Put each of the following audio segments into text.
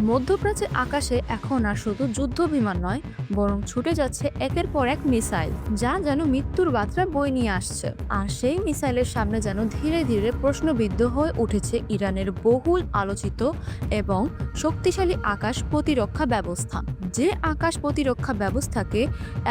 মধ্যপ্রাচ্যের আকাশে এখন আর শুধু যুদ্ধ বিমান নয়, বরং ছুটে যাচ্ছে একের পর এক মিসাইল, যা যেন মৃত্যুর বার্তা বয়ে নিয়ে আসছে। আর সেই মিসাইলের সামনে যেন ধীরে ধীরে প্রশ্নবিদ্ধ হয়ে উঠেছে ইরানের বহুল আলোচিত এবং শক্তিশালী আকাশ প্রতিরক্ষা ব্যবস্থা। যে আকাশ প্রতিরক্ষা ব্যবস্থাকে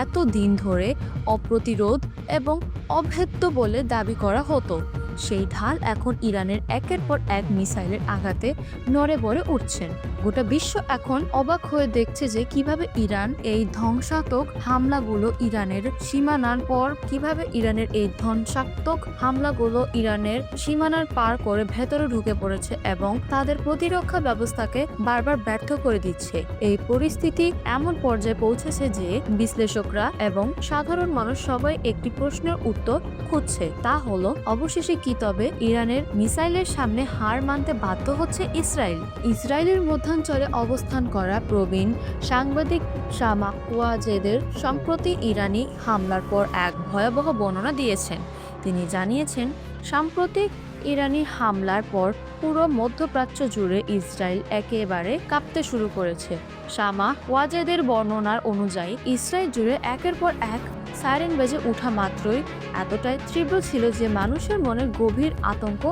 এত দিন ধরে অপ্রতিরোধ এবং অভেদ্য বলে দাবি করা হতো, সেই ঢাল এখন ইরানের একের পর এক মিসাইলের আঘাতে নড়ে বড়ে উঠছেন। গোটা বিশ্ব এখন অবাক হয়ে দেখছে যে কিভাবে ইরানের এই ধ্বংসাত্মক হামলাগুলো ইরানের সীমানার পার করে ভেতরে ঢুকে পড়েছে এবং তাদের প্রতিরক্ষা ব্যবস্থাকে বারবার ব্যর্থ করে দিচ্ছে। এই পরিস্থিতি এমন পর্যায়ে পৌঁছেছে যে বিশ্লেষকরা এবং সাধারণ মানুষ সবাই একটি প্রশ্নের উত্তর খুঁজছে, তা হলো অবশেষে কি তবে ইরানের মিসাইলের সামনে হার মানতে বাধ্য হচ্ছে ইসরায়েলের মধ্যাঞ্চলে অবস্থান করা প্রবীণ সাংবাদিক শামা ওয়াজেদের সম্প্রতি ইরানি হামলার পর এক ভয়াবহ বর্ণনা দিয়েছেন। তিনি জানিয়েছেন, সাম্প্রতিক ইরানি হামলার পর পুরো মধ্যপ্রাচ্য জুড়ে ইসরায়েল একেবারে কাঁপতে শুরু করেছে। শামা ওয়াজেদের বর্ণনার অনুযায়ী ইসরায়েল জুড়ে একের পর এক সাইরেন বেজে ওঠা মাত্রই এতটাই তীব্র ছিল যে মানুষের মনে গভীর আতঙ্ক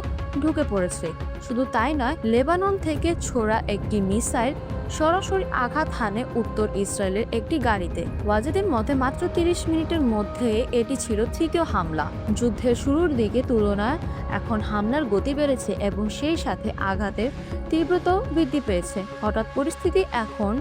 ঢুকে পড়েছে। শুধু তাই নয়, লেবানন থেকে ছোড়া একটি মিসাইল সরাসরি আঘাত হানে উত্তর ইসরায়েলের একটি গাড়িতে। ওয়াজেদের মতে মাত্র 30 মিনিটের মধ্যে এটি ছিল তৃতীয় হামলা। যুদ্ধের শুরুর দিকে তুলনায় এখন হামলার গতি বেড়েছে এবং সেই সাথে আঘাতের তীব্রতাও বৃদ্ধি পেয়েছে। হঠাৎ পরিস্থিতি এখন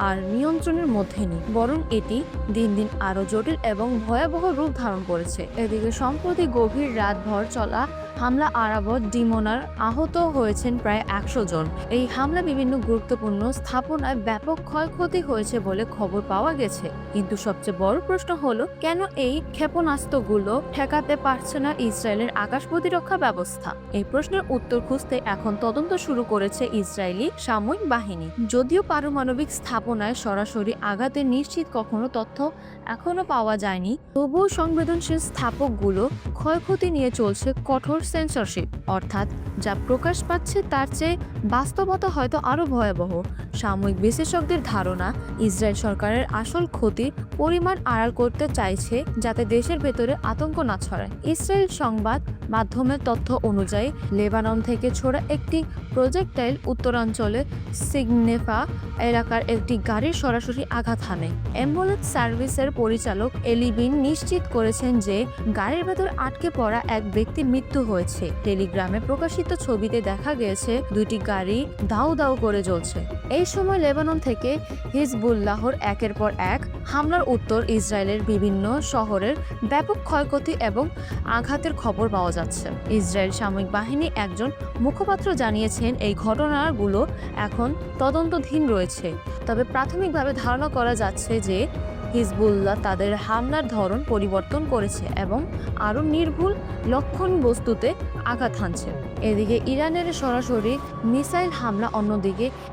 আর নিয়ন্ত্রণের মধ্যে নেই, বরং এটি দিন দিন আরো জটিল এবং ভয়াবহ রূপ ধারণ করেছে। এদিকে সম্প্রতি গভীর রাতভর চলা হামলা আরাবত ডিমোনার আহত হয়েছেন প্রায় 100 জন। এই হামলা বিভিন্ন গুরুত্বপূর্ণ স্থাপনায় ব্যাপক ক্ষয়ক্ষতি হয়েছে বলে খবর পাওয়া গেছে। কিন্তু সবচেয়ে বড় প্রশ্ন হলো, কেন এই ক্ষেপণাস্ত্রগুলো ঠেকাতে পারছে না ইসরায়েলের আকাশ প্রতিরক্ষা ব্যবস্থা? এই প্রশ্নের উত্তর খুঁজতে এখন তদন্ত শুরু করেছে ইসরায়েলি সামরিক বাহিনী। যদিও পারমাণবিক স্থাপনায় সরাসরি আঘাতের নিশ্চিত কখনো তথ্য এখনো পাওয়া যায়নি, তবুও সংবেদনশীল স্থাপকগুলো ক্ষয়ক্ষতি নিয়ে চলছে কঠোর সেন্সরশিপ, অর্থাৎ যা প্রকাশ পাচ্ছে তার চেয়ে বাস্তবতা হয়তো আরো ভয়াবহ। সাময়িক বিশেষজ্ঞদের ধারণা, ইসরায়েল সরকারের আসল ক্ষতির পরিমাণ আড়াল করতে চাইছে যাতে দেশের ভেতরে আতঙ্ক না ছড়ায়। ইসরায়েল সংবাদ মাধ্যমের তথ্য অনুযায়ী লেবানন থেকে ছোড়া একটি প্রজেক্টাইল উত্তরাঞ্চলে সিগনেফা এলাকার একটি গাড়ির সরাসরি আঘাত হানে। অ্যাম্বুলেন্স সার্ভিসের পরিচালক এলিবিন নিশ্চিত করেছেন যে গাড়ির ভেতর আটকে পড়া এক ব্যক্তির মৃত্যু হয়েছে। টেলিগ্রামে প্রকাশিত ছবিতে দেখা গিয়েছে দুইটি গাড়ি দাউ দাউ করে জ্বলছে। এই সময় লেবানন থেকে হিজবুল্লাহর একের পর এক হামলার উত্তর ইসরায়েলের বিভিন্ন শহরের ব্যাপক ক্ষয়ক্ষতি এবং আঘাতের খবর পাওয়া যাচ্ছে। ইসরায়েল সামরিক বাহিনী একজন মুখপাত্র জানিয়েছেন, এই ঘটনাগুলো এখন তদন্তাধীন রয়েছে, তবে প্রাথমিকভাবে ধারণা করা যাচ্ছে যে হিজবুল্লাহ তাদের হামলার ধরন পরিবর্তন করেছে এবং আরও নির্ভুল লক্ষণ বস্তুতে আঘাত হানছে। এদিকে ইরানের সরাসরি মিসাইল হামলা,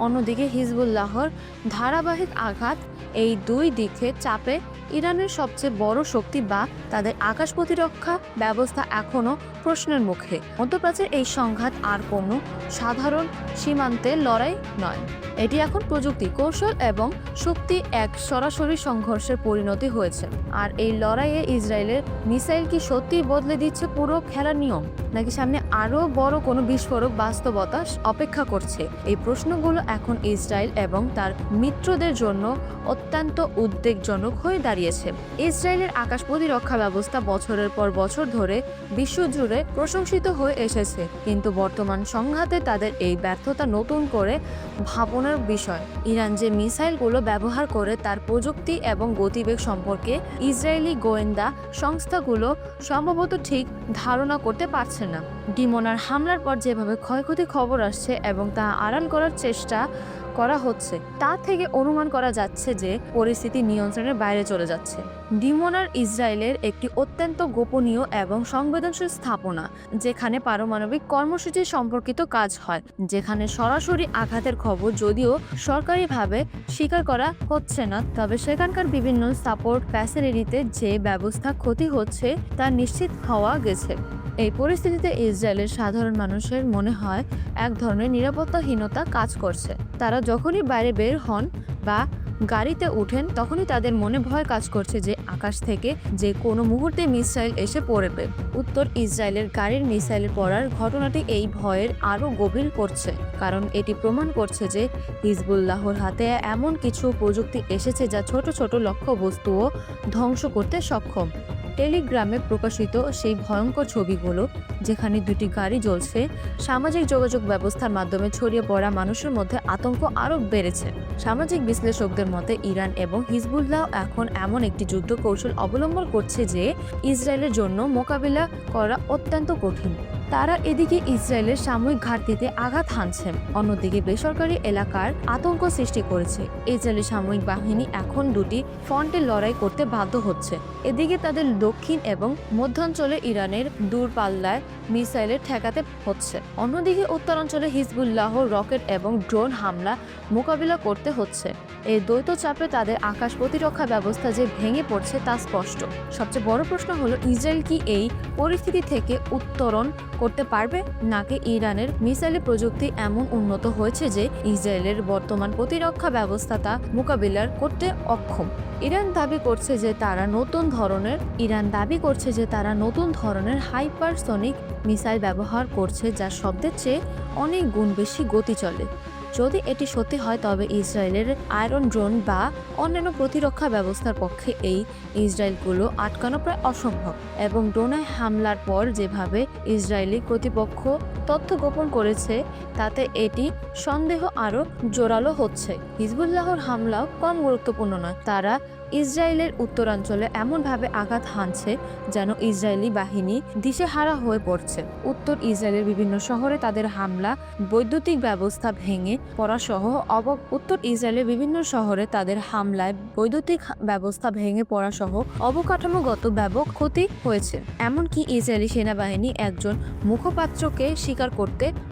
অন্যদিকে হিজবুল্লাহর ধারাবাহিক আঘাত, এই দুই দিকে চাপে ইরানের সবচেয়ে বড় শক্তি বা তাদের আকাশ প্রতিরক্ষা ব্যবস্থা এখনও প্রশ্নের মুখে। মধ্যপ্রাচ্যের এই সংঘাত আর কোনো সাধারণ সীমান্তের লড়াই নয়, এটি এখন প্রযুক্তি, কৌশল এবং শক্তি এক সরাসরি সংঘর্ষের পরিণতি হয়েছে। আর এই লড়াইয়ে ইসরায়েলের মিসাইল কি সত্যি বদলে দিচ্ছে পুরো খেলার নিয়ম, নাকি সামনে আরও বড় কোনো বিস্ফোরক বাস্তবতা অপেক্ষা করছে? এই প্রশ্নগুলো এখন ইসরায়েল এবং তার মিত্রদের জন্য অত্যন্ত উদ্বেগজনক হয়ে দাঁড়িয়েছে। ইসরায়েলের আকাশ প্রতিরক্ষা ব্যবস্থা বছরের পর বছর ধরে বিশ্বজুড়ে প্রশংসিত হয়ে এসেছে, কিন্তু বর্তমান সংঘাতে তাদের এই ব্যর্থতা নতুন করে ভাবনার বিষয়। ইরান যে মিসাইলগুলো ব্যবহার করে তার প্রযুক্তি এবং গতিবেগ সম্পর্কে ইসরায়েলি গোয়েন্দা সংস্থাগুলো সম্ভবত ঠিক ধারণা করতে পারছে না। ডিমোনার হামলার পর যেভাবে ক্ষয়ক্ষতি খবর আসছে এবং তা আড়াল করার চেষ্টা করা হচ্ছে, তা থেকে অনুমান করা যাচ্ছে যে পরিস্থিতি নিয়ন্ত্রণের বাইরে চলে যাচ্ছে। ডিমোনার ইসরায়েলের একটি অত্যন্ত গোপনীয় এবং সংবেদনশীল স্থাপনা, যেখানে পারমাণবিক কর্মসূচি সম্পর্কিত কাজ হয়, যেখানে সরাসরি আঘাতের খবর যদিও সরকারিভাবে স্বীকার করা হচ্ছে না, তবে সেখানকার বিভিন্ন সাপোর্ট ফ্যাসিলিটিতে যে ব্যবস্থা ক্ষতি হচ্ছে তা নিশ্চিত হওয়া গেছে। এই পরিস্থিতিতে ইসরায়েলের সাধারণ মানুষের মনে হয় এক ধরনের নিরাপত্তাহীনতা কাজ করছে। তারা যখনই বাইরে বের হন বা গাড়িতে উঠেন তখনই তাদের মনে ভয় কাজ করছে যে আকাশ থেকে যে কোনো মুহূর্তে মিসাইল এসে পড়বে। উত্তর ইসরায়েলের গাড়ির মিসাইলের পড়ার ঘটনাটি এই ভয়ের আরও গভীর করছে, কারণ এটি প্রমাণ করছে যে হিজবুল্লাহর হাতে এমন কিছু প্রযুক্তি এসেছে যা ছোট ছোট লক্ষ্যবস্তুও ধ্বংস করতে সক্ষম। টেলিগ্রামে প্রকাশিত সেই ভয়ঙ্কর ছবিগুলো, যেখানে দুটি গাড়ি জ্বলছে, সামাজিক যোগাযোগ ব্যবস্থার মাধ্যমে ছড়িয়ে পড়া মানুষের মধ্যে আতঙ্ক আরও বেড়েছে। সামাজিক বিশ্লেষকদের মতে ইরান এবং হিজবুল্লাহ এখন এমন একটি যুদ্ধ কৌশল অবলম্বন করছে যে ইসরায়েলের জন্য মোকাবিলা করা অত্যন্ত কঠিন। তারা এদিকে ইসরায়েলের সাময়িক ঘাটতিতে আঘাত হানছে, অন্যদিকে বেসরকারি এলাকার আতঙ্ক সৃষ্টি করেছে। ইসরায়েলি সামরিক বাহিনী এখন দুটি ফ্রন্টে লড়াই করতে বাধ্য হচ্ছে। এদিকে তাদের দক্ষিণ এবং মধ্যাঞ্চলে ইরানের দূরপাল্লার মিসাইলের ঠেকাতে হচ্ছে, অন্যদিকে উত্তরাঞ্চলে হিজবুল্লাহ রকেট এবং ড্রোন হামলা মোকাবিলা করতে হচ্ছে। এই দ্বৈত চাপে তাদের আকাশ প্রতিরক্ষা ব্যবস্থা যে ভেঙে পড়ছে তা স্পষ্ট। সবচেয়ে বড় প্রশ্ন হলো, ইসরায়েল কি এই পরিস্থিতি থেকে উত্তরণ করতে পারবে, নাকি ইরানের মিসাইলের প্রযুক্তি এমন উন্নত হয়েছে যে ইসরায়েলের বর্তমান প্রতিরক্ষা ব্যবস্থা তা মোকাবিলা করতে অক্ষম। ইরান দাবি করছে যে তারা নতুন ধরনের হাইপারসনিক মিসাইল ব্যবহার করছে, যা শব্দের চেয়ে অনেক গুণ বেশি গতি চলে। যদি এটি সত্যি হয় তবে ইসরায়েলের আয়রন ড্রোন বা অন্যান্য প্রতিরক্ষা ব্যবস্থার পক্ষে এই ইসরায়েলগুলো আটকানো প্রায় অসম্ভব। এবং ড্রোনে হামলার পর যেভাবে ইসরায়েলি কর্তৃপক্ষ তথ্য গোপন করেছে তাতে এটি সন্দেহ আরও জোরালো হচ্ছে। হিজবুল্লাহর হামলাও কম গুরুত্বপূর্ণ নয়। তারা ইসরায়েলের উত্তরাঞ্চলে এমনভাবে আঘাত হানছে যেন ইসরায়েলি বাহিনী দিশেহারা হয়ে পড়ছে। উত্তর ইসরায়েলের বিভিন্ন শহরে তাদের হামলা বৈদ্যুতিক ব্যবস্থা ভেঙে পড়াসহ অবকাঠামোগত ব্যাপক ক্ষতি হয়েছে। এমনকি ইসরায়েলি সেনাবাহিনী একজন মুখপাত্রকে স্বীকার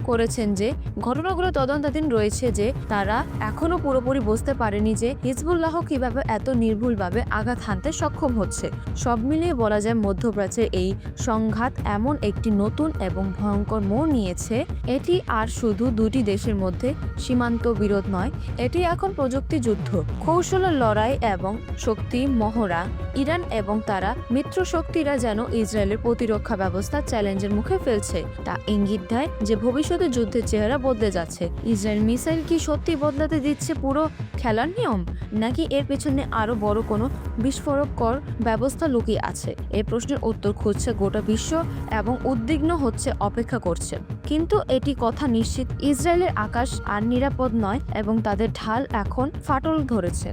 করেছেন যে ঘটনাগুলো তদন্তাধীন রয়েছে, যে তারা এখনো পুরোপুরি বুঝতে পারেনি যে হিজবুল্লাহ কিভাবে এত নির্ভুলভাবে আঘাত হানতে সক্ষম হচ্ছে। সব মিলিয়ে বলা যায়, মধ্যপ্রাচ্যের এই সংঘাত এমন একটি নতুন এবং ভয়ঙ্কর মোড় নিয়েছে। এটি আর শুধু দুটি দেশের মধ্যে সীমান্ত বিরোধ নয়, এটি এখন প্রযুক্তি যুদ্ধ, কৌশলের লড়াই এবং শক্তি মহড়া। ইরান এবং তারা মিত্র শক্তিরা যেন ইসরায়েলের প্রতিরক্ষা ব্যবস্থা চ্যালেঞ্জের মুখে ফেলছে। তা ইঙ্গিত দেয় যে ভবিষ্যতে যুদ্ধের চেহারা বদলে যাচ্ছে। ইসরায়েল মিসাইল কি সত্যি বদলাতে দিচ্ছে পুরো খেলার নিয়ম, নাকি এর পেছনে আরো বড় কোনো বিস্ফোরকর ব্যবস্থা লুকিয়ে আছে? এই প্রশ্নের উত্তর খুঁজছে গোটা বিশ্ব এবং উদ্বিগ্ন হচ্ছে, অপেক্ষা করছে। কিন্তু এটি কথা নিশ্চিত, ইসরায়েলের আকাশ আর নিরাপদ নয় এবং তাদের ঢাল এখন ফাটল ধরেছে।